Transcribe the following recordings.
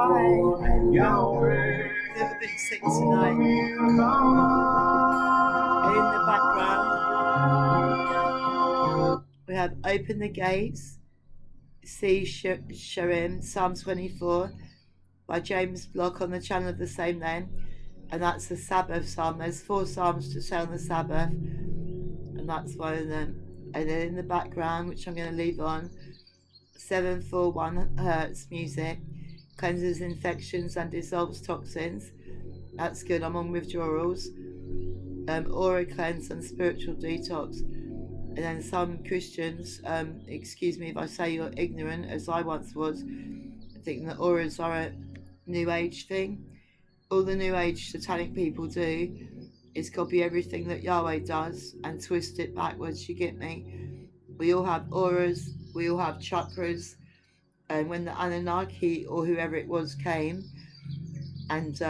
Hi. A little bit sick tonight. In the background, we have Open the Gates, See Sharim, Psalm 24 by James Block on the channel of the same name. And that's the Sabbath psalm. There's 4 psalms to say on the Sabbath, and that's one of them. And then in the background, which I'm going to leave on, 741 Hertz music, cleanses infections and dissolves toxins. That's good. I'm on withdrawals. Aura cleanse and spiritual detox. And then some Christians, excuse me if I say you're ignorant, as I once was, thinking that auras are a new age thing. All the new age satanic people do is copy everything that Yahweh does and twist it backwards. You get me? We all have auras, we all have chakras, and when the Anunnaki or whoever it was came and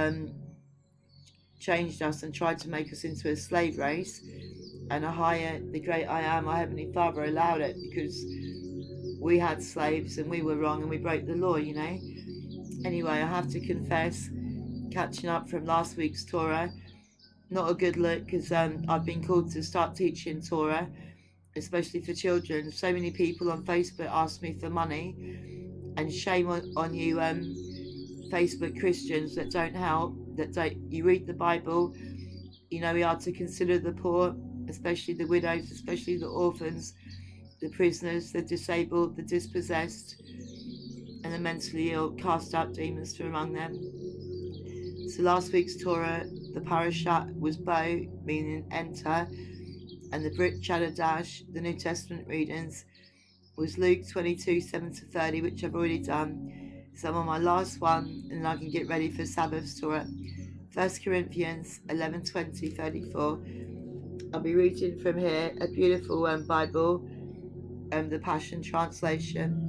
changed us and tried to make us into a slave race, and the great I am, our Heavenly Father, allowed it because we had slaves and we were wrong and we broke the law, you know. Anyway, I have to confess, catching up from last week's Torah, not a good look, because I've been called to start teaching Torah, especially for children. So many people on Facebook ask me for money, and shame on you Facebook Christians that don't help, you read the Bible. You know we are to consider the poor, especially the widows, especially the orphans, the prisoners, the disabled, the dispossessed, and the mentally ill, cast out demons from among them. So last week's Torah, the parashat was Bo, meaning enter, and the Brit Chadadash, the New Testament readings, was Luke 22:7-30, which I've already done. So I'm on my last one, and I can get ready for Sabbath's Torah. 1 Corinthians 11:20-34. I'll be reading from here, a beautiful Bible, the Passion Translation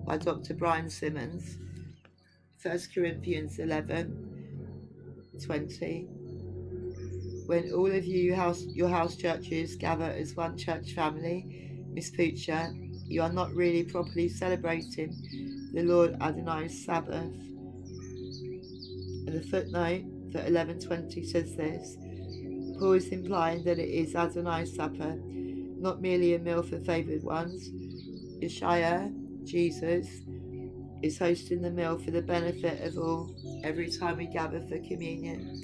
by Dr. Brian Simmons. 1 Corinthians 11:20. When all of your house churches gather as one church family, Miss Poocher, you are not really properly celebrating the Lord Adonai's Sabbath. And the footnote for 11:20 says this: Paul is implying that it is Adonai's Supper, not merely a meal for favoured ones. Yeshua, Jesus, is hosting the meal for the benefit of all every time we gather for communion.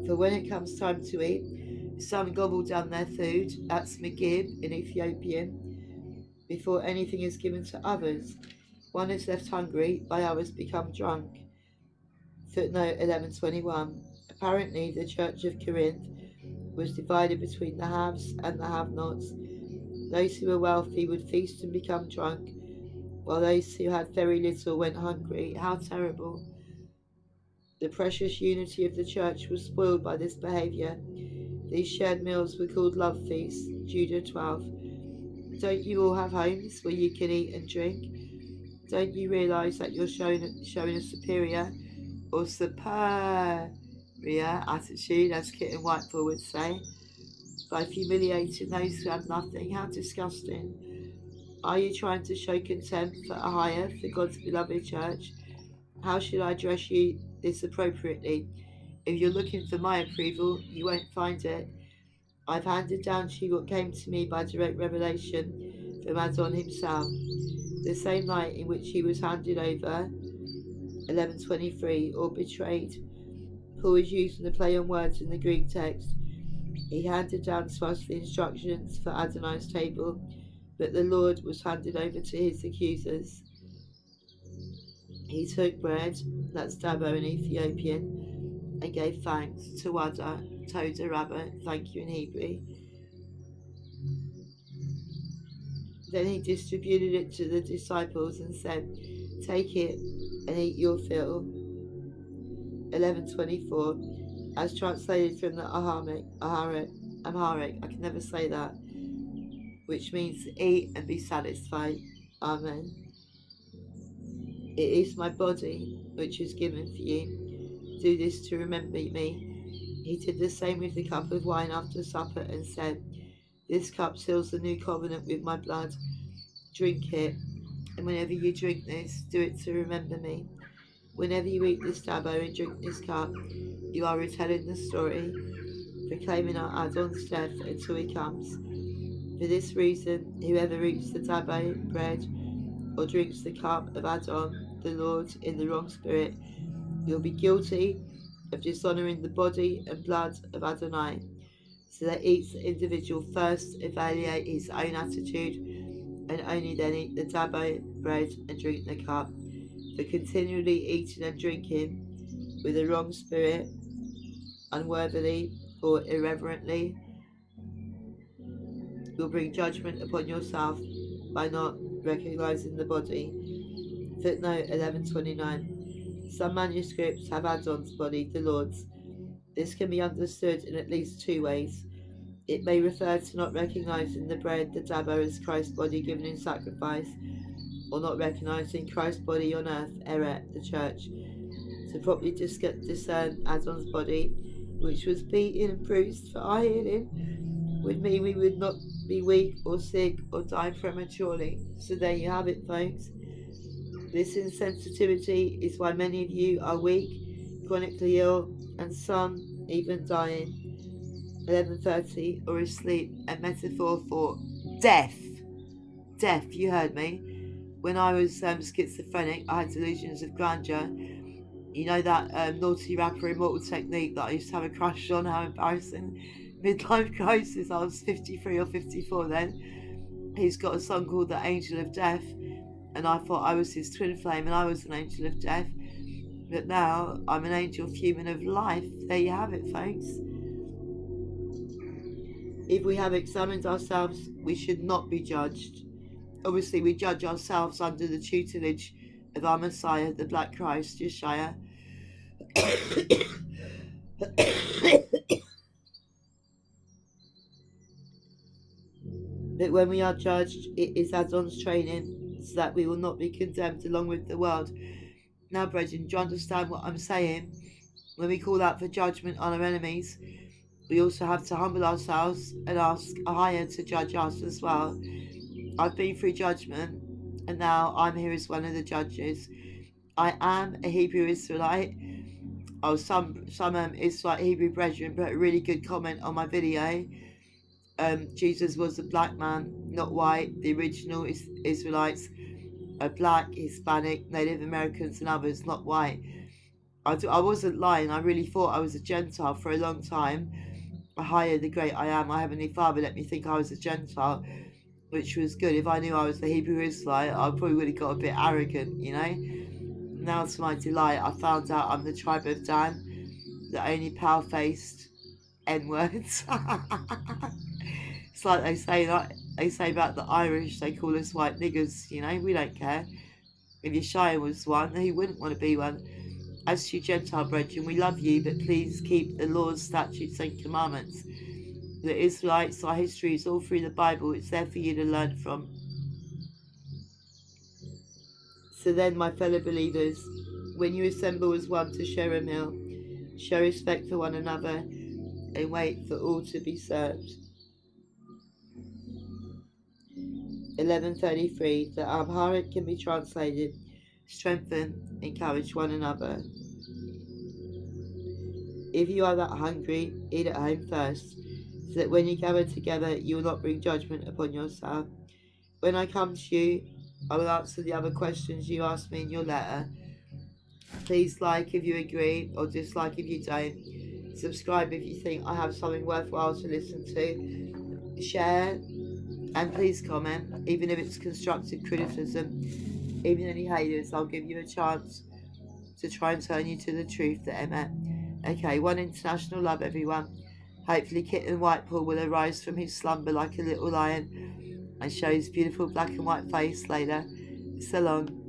For when it comes time to eat, some gobble down their food, that's Megib in Ethiopian, before anything is given to others. One is left hungry, by others become drunk. Footnote 11:21. Apparently the Church of Corinth was divided between the haves and the have-nots. Those who were wealthy would feast and become drunk, while those who had very little went hungry. How terrible. The precious unity of the church was spoiled by this behaviour. These shared meals were called love feasts. Judah 12. Don't you all have homes where you can eat and drink? Don't you realise that you're showing a superior or superior attitude, as Kit and Whitepool would say, by humiliating those who have nothing? How disgusting. Are you trying to show contempt for Ahia, for God's beloved church? How should I address you this appropriately? If you're looking for my approval, you won't find it. I've handed down to you what came to me by direct revelation from Adon himself. The same night in which he was handed over, 11:23, or betrayed. Paul is using the play on words in the Greek text. He handed down to us the instructions for Adonai's table, but the Lord was handed over to his accusers. He took bread, that's dabo in Ethiopian, and gave thanks, Tawada, Toda Rabba, thank you in Hebrew. Then he distributed it to the disciples and said, take it and eat your fill. 11:24, as translated from the Amharic, I can never say that, which means eat and be satisfied. Amen. It is my body which is given for you. Do this to remember me. He did the same with the cup of wine after supper and said, This cup seals the new covenant with my blood. Drink it, and whenever you drink this, do it to remember me. Whenever you eat this dabo and drink this cup, you are retelling the story, proclaiming our Adon's death until he comes. For this reason, whoever eats the dabo bread or drinks the cup of Adon, the Lord, in the wrong spirit, will be guilty of dishonouring the body and blood of Adonai. So that each individual first evaluate his own attitude, and only then eat the dabo bread and drink the cup. For continually eating and drinking with a wrong spirit, unworthily or irreverently, will bring judgment upon yourself by not recognizing the body. Footnote 1129. Some manuscripts have Adon's body, the Lord's. This can be understood in at least two ways. It may refer to not recognizing the bread, the dabo, as Christ's body given in sacrifice, or not recognizing Christ's body on earth, Eret, the church. To properly discern Adon's body, which was beaten and bruised for our healing, would mean we would not be weak or sick or die prematurely. So there you have it, folks. This insensitivity is why many of you are weak, chronically ill, and some even dying. 11:30, or asleep, a metaphor for death. Death, you heard me. When I was schizophrenic, I had delusions of grandeur. You know that naughty rapper Immortal Technique that I used to have a crush on? How embarrassing. Midlife crisis, I was 53 or 54 then. He's got a song called The Angel of Death, and I thought I was his twin flame and I was an angel of death. But now I'm an angel human of life. There you have it, folks. If we have examined ourselves, we should not be judged. Obviously, we judge ourselves under the tutelage of our Messiah, the Black Christ, Yeshua. But when we are judged, it is Adon's training, so that we will not be condemned along with the world. Now, brethren, do you understand what I'm saying? When we call out for judgment on our enemies, we also have to humble ourselves and ask a higher to judge us as well. I've been through judgment, and now I'm here as one of the judges. I am a Hebrew Israelite. Oh, some Israelite Hebrew brethren put a really good comment on my video. Jesus was a black man, not white. The original Israelites are black, Hispanic, Native Americans, and others, not white. I wasn't lying. I really thought I was a Gentile for a long time. Higher, the great I am, my Heavenly Father, let me think I was a Gentile, which was good. If I knew I was the Hebrew Israelite, I probably would have got a bit arrogant, you know. Now, to my delight, I found out I'm the tribe of Dan, the only pale-faced N-words. It's like they say about the Irish, they call us white niggers, you know. We don't care. If Yeshua was one, he wouldn't want to be one. As to you Gentile brethren, we love you, but please keep the laws, statutes, and commandments. The Israelites, our history is all through the Bible. It's there for you to learn from. So then, my fellow believers, when you assemble as one to share a meal, show respect for one another and wait for all to be served. 11:33. The Amharic can be translated, strengthen, encourage one another. If you are that hungry, eat at home first, so that when you gather together, you will not bring judgment upon yourself. When I come to you, I will answer the other questions you asked me in your letter. Please like if you agree, or dislike if you don't. Subscribe if you think I have something worthwhile to listen to. Share, and please comment, even if it's constructive criticism. Even any haters, I'll give you a chance to try and turn you to the truth, the Emet. Okay, one international love, everyone. Hopefully Kitten Whitepool will arise from his slumber like a little lion and show his beautiful black and white face later. So long.